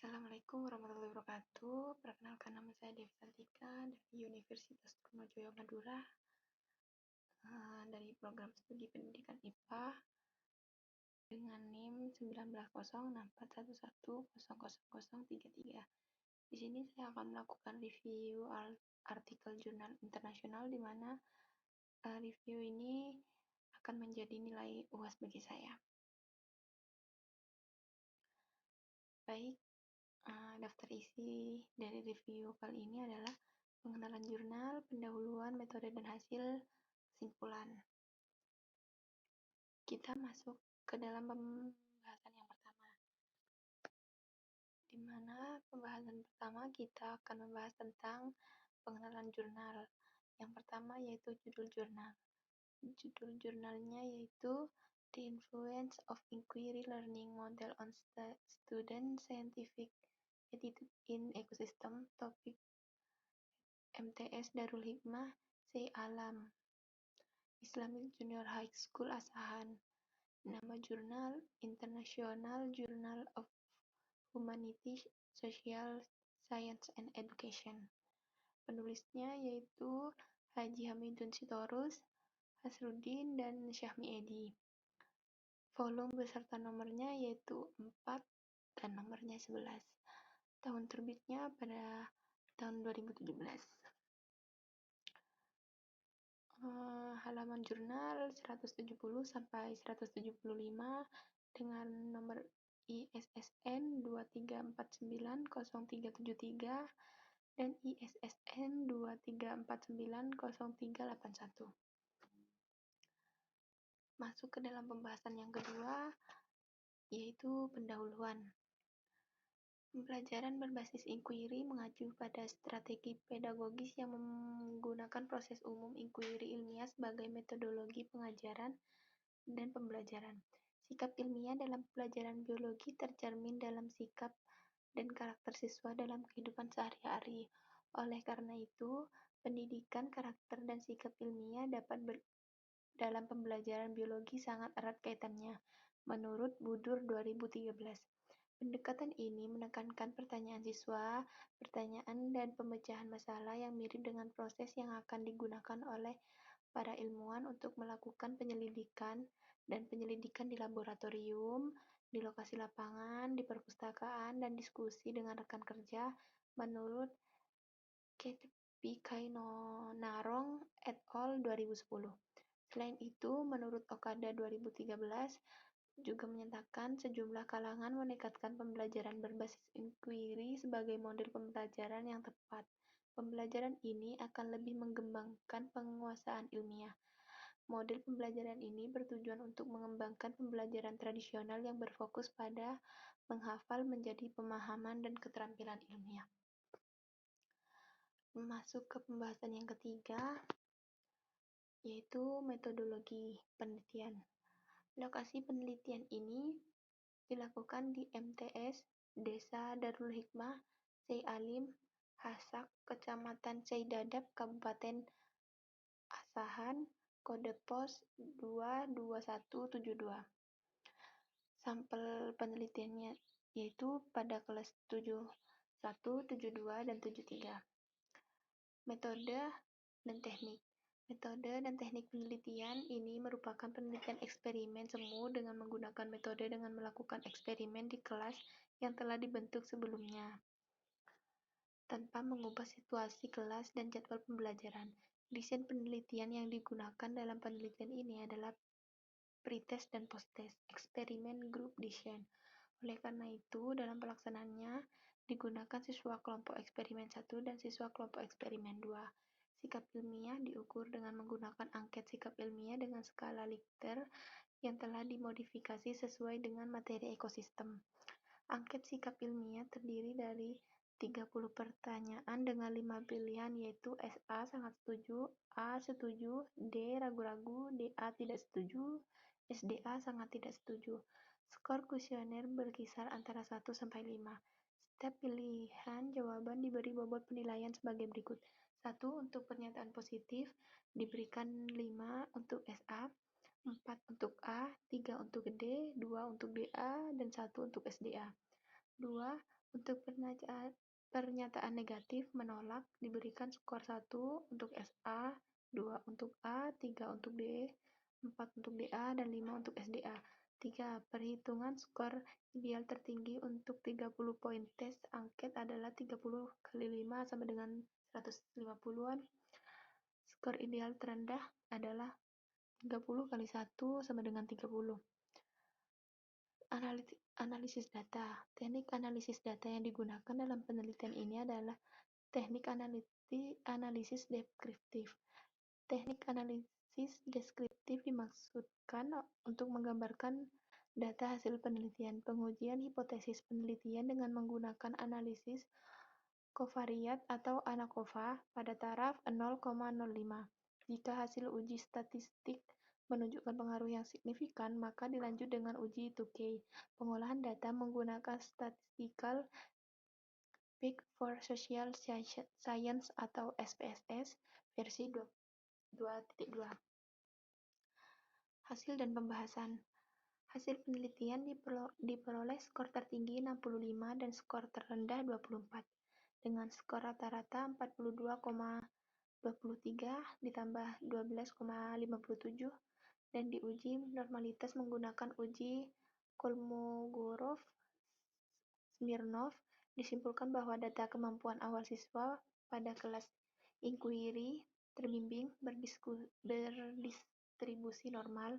Assalamualaikum warahmatullahi wabarakatuh. Perkenalkan, nama saya Devi Santika dari Universitas Trunojoyo Madura, dari program studi pendidikan IPA dengan NIM 190641100033. Di sini saya akan melakukan review artikel jurnal internasional, di mana review ini akan menjadi nilai UAS bagi saya. Baik, daftar isi dari review kali ini adalah pengenalan jurnal, pendahuluan, metode dan hasil, kesimpulan. Kita masuk ke dalam pembahasan yang pertama, di mana pembahasan pertama kita akan membahas tentang pengenalan jurnal. Yang pertama yaitu judul jurnal. Judul jurnalnya yaitu The Influence of Inquiry Learning Model on Student Scientific Attitude in Ecosystem, topik MTS Darul Hikmah Syekh Alam, Islamic Junior High School Asahan. Nama jurnal International Journal of Humanities, Social Science and Education. Penulisnya yaitu Haji Hamidun Sitorus, Hasruddin, dan Syahmi Edi. Volume beserta nomornya yaitu 4 dan nomornya 11. Tahun terbitnya pada tahun 2017. Halaman jurnal 170 sampai 175 dengan nomor ISSN 23490373 dan ISSN 23490381. Masuk ke dalam pembahasan yang kedua, yaitu pendahuluan. Pembelajaran berbasis inquiry mengacu pada strategi pedagogis yang menggunakan proses umum inquiry ilmiah sebagai metodologi pengajaran dan pembelajaran. Sikap ilmiah dalam pelajaran biologi tercermin dalam sikap dan karakter siswa dalam kehidupan sehari-hari. Oleh karena itu, pendidikan karakter dan sikap ilmiah dalam pembelajaran biologi sangat erat kaitannya, menurut Budur 2013. Pendekatan ini menekankan pertanyaan siswa, pertanyaan dan pemecahan masalah yang mirip dengan proses yang akan digunakan oleh para ilmuwan untuk melakukan penyelidikan dan penyelidikan di laboratorium, di lokasi lapangan, di perpustakaan, dan diskusi dengan rekan kerja, menurut Ketepikainonarong et al. 2010. Selain itu, menurut Okada 2013, juga menyatakan sejumlah kalangan meningkatkan pembelajaran berbasis inquiry sebagai model pembelajaran yang tepat. Pembelajaran ini akan lebih mengembangkan penguasaan ilmiah. Model pembelajaran ini bertujuan untuk mengembangkan pembelajaran tradisional yang berfokus pada menghafal menjadi pemahaman dan keterampilan ilmiah. Masuk ke pembahasan yang ketiga, yaitu metodologi penelitian. Lokasi penelitian ini dilakukan di MTS Desa Darul Hikmah Syekh Alim Hasak, Kecamatan Seidadap, Kabupaten Asahan, kode pos 22172. Sampel penelitiannya yaitu pada kelas 71, 72, dan 73. Metode dan teknik. Metode dan teknik penelitian ini merupakan penelitian eksperimen semu dengan menggunakan metode dengan melakukan eksperimen di kelas yang telah dibentuk sebelumnya, tanpa mengubah situasi kelas dan jadwal pembelajaran. Desain penelitian yang digunakan dalam penelitian ini adalah pretest dan posttest, eksperimen group design. Oleh karena itu, dalam pelaksanaannya digunakan siswa kelompok eksperimen 1 dan siswa kelompok eksperimen 2. Sikap ilmiah diukur dengan menggunakan angket sikap ilmiah dengan skala Likert yang telah dimodifikasi sesuai dengan materi ekosistem. Angket sikap ilmiah terdiri dari 30 pertanyaan dengan 5 pilihan, yaitu SA sangat setuju, A setuju, D ragu-ragu, DA tidak setuju, SDA sangat tidak setuju. Skor kuesioner berkisar antara 1 sampai 5. Setiap pilihan jawaban diberi bobot penilaian sebagai berikut. 1 untuk pernyataan positif diberikan 5 untuk SA, 4 untuk A, 3 untuk D, 2 untuk DA, dan 1 untuk SDA. 2. Untuk pernyataan negatif menolak diberikan skor 1 untuk SA, 2 untuk A, 3 untuk B, 4 untuk DA, dan 5 untuk SDA. 3. Perhitungan skor ideal tertinggi untuk 30 poin tes angket adalah 30 kali 5 sama dengan 150-an. Skor ideal terendah adalah 30 kali 1 sama dengan 30. Analisis data. Teknik analisis data yang digunakan dalam penelitian ini adalah teknik analisis deskriptif. Teknik analisis deskriptif dimaksudkan untuk menggambarkan data hasil penelitian. Pengujian hipotesis penelitian dengan menggunakan analisis kovariat atau ANACOVA pada taraf 0,05. Jika hasil uji statistik menunjukkan pengaruh yang signifikan, maka dilanjut dengan uji 2K, pengolahan data menggunakan Statistical Peak for Social Science atau SPSS versi 2.2. Hasil dan pembahasan. Hasil penelitian diperoleh skor tertinggi 65 dan skor terendah 24. Dengan skor rata-rata 42,23 ditambah 12,57 dan diuji normalitas menggunakan uji Kolmogorov-Smirnov, disimpulkan bahwa data kemampuan awal siswa pada kelas inquiry terbimbing berdistribusi normal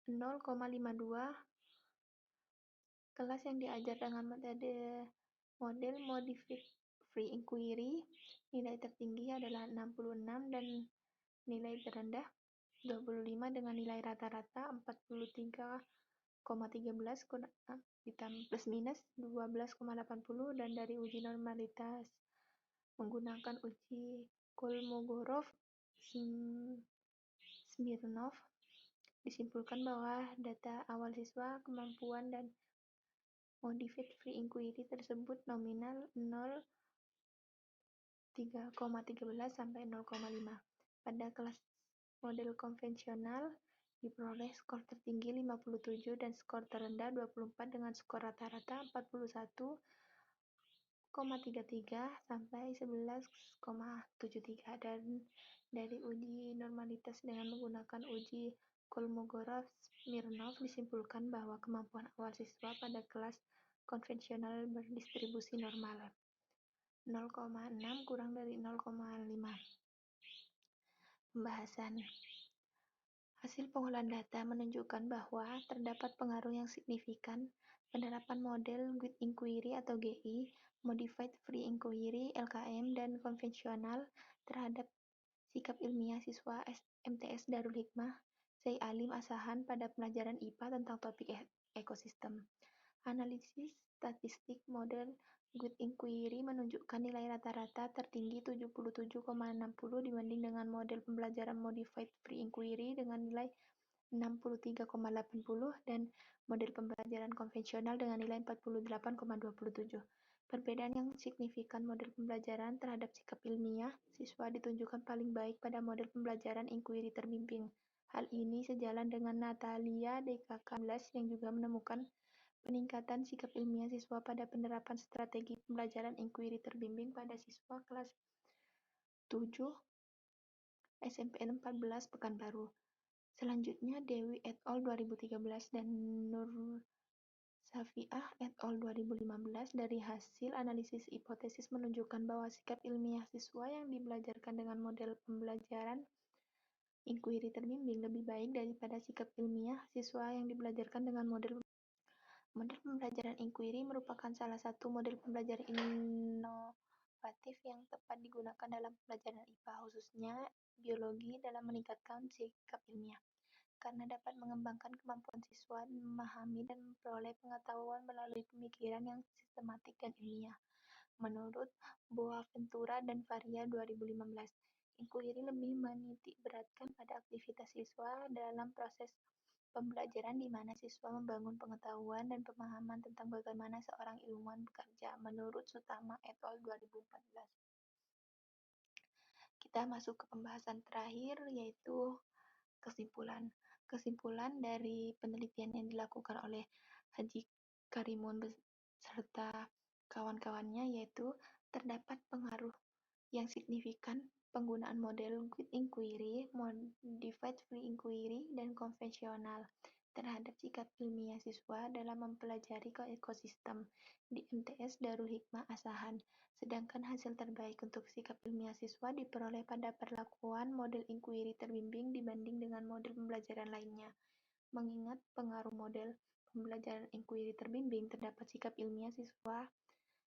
0,52. Kelas yang diajar dengan model Modified Free Inquiry, nilai tertinggi adalah 66 dan nilai terendah 25 dengan nilai rata-rata 43,13 plus minus 12,80 dan dari uji normalitas menggunakan uji Kolmogorov-Smirnov disimpulkan bahwa data awal siswa kemampuan dan Modified Free Inquiry tersebut nominal 0,13 sampai 0,5. Pada kelas model konvensional diperoleh skor tertinggi 57 dan skor terendah 24 dengan skor rata-rata 41,33 sampai 11,73 dan dari uji normalitas dengan menggunakan uji Kolmogorov-Smirnov disimpulkan bahwa kemampuan awal siswa pada kelas konvensional berdistribusi normal 0,6 kurang dari 0,5. Pembahasan. Hasil pengolahan data menunjukkan bahwa terdapat pengaruh yang signifikan penerapan model Guided Inquiry atau GI, Modified Free Inquiry (LKM), dan konvensional terhadap sikap ilmiah siswa MTS Darul Hikmah Syekh Alim Asahan pada pelajaran IPA tentang topik ekosistem. Analisis statistik model Guided Inquiry menunjukkan nilai rata-rata tertinggi 77,60 dibanding dengan model pembelajaran Modified Free Inquiry dengan nilai 63,80 dan model pembelajaran konvensional dengan nilai 48,27. Perbedaan yang signifikan model pembelajaran terhadap sikap ilmiah siswa ditunjukkan paling baik pada model pembelajaran inquiry terbimbing. Hal ini sejalan dengan Natalia DK-11 yang juga menemukan peningkatan sikap ilmiah siswa pada penerapan strategi pembelajaran inquiry terbimbing pada siswa kelas 7 SMPN 14 Pekanbaru. Selanjutnya Dewi et al. 2013 dan Nur Safiah et al. 2015 dari hasil analisis hipotesis menunjukkan bahwa sikap ilmiah siswa yang dibelajarkan dengan model pembelajaran inquiry terbimbing lebih baik daripada sikap ilmiah siswa yang dibelajarkan dengan model pembelajaran inquiry merupakan salah satu model pembelajaran inovatif yang tepat digunakan dalam pelajaran IPA, khususnya biologi, dalam meningkatkan sikap ilmiah, karena dapat mengembangkan kemampuan siswa memahami dan memperoleh pengetahuan melalui pemikiran yang sistematik dan ilmiah. Menurut Boaventura dan Faria 2015, inquiry lebih menitik beratkan pada aktivitas siswa dalam proses pembelajaran di mana siswa membangun pengetahuan dan pemahaman tentang bagaimana seorang ilmuwan bekerja. Menurut Sutama et al. 2014. Kita masuk ke pembahasan terakhir, yaitu kesimpulan. Kesimpulan dari penelitian yang dilakukan oleh Haji Karimun beserta kawan-kawannya, yaitu terdapat pengaruh yang signifikan penggunaan model good inquiry, modified free inquiry, dan konvensional terhadap sikap ilmiah siswa dalam mempelajari ekosistem di MTS Darul Hikmah Asahan. Sedangkan hasil terbaik untuk sikap ilmiah siswa diperoleh pada perlakuan model inquiry terbimbing dibanding dengan model pembelajaran lainnya. Mengingat pengaruh model pembelajaran inquiry terbimbing terdapat sikap ilmiah siswa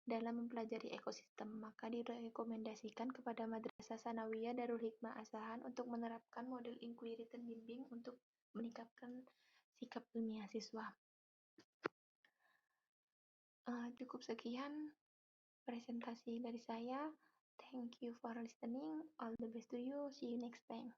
dalam mempelajari ekosistem, maka direkomendasikan kepada Madrasah Sanawiyah Darul Hikmah Asahan untuk menerapkan model inquiry terbimbing untuk meningkatkan sikap ilmiah siswa. Cukup sekian presentasi dari saya. Thank you for listening. All the best to you. See you next time.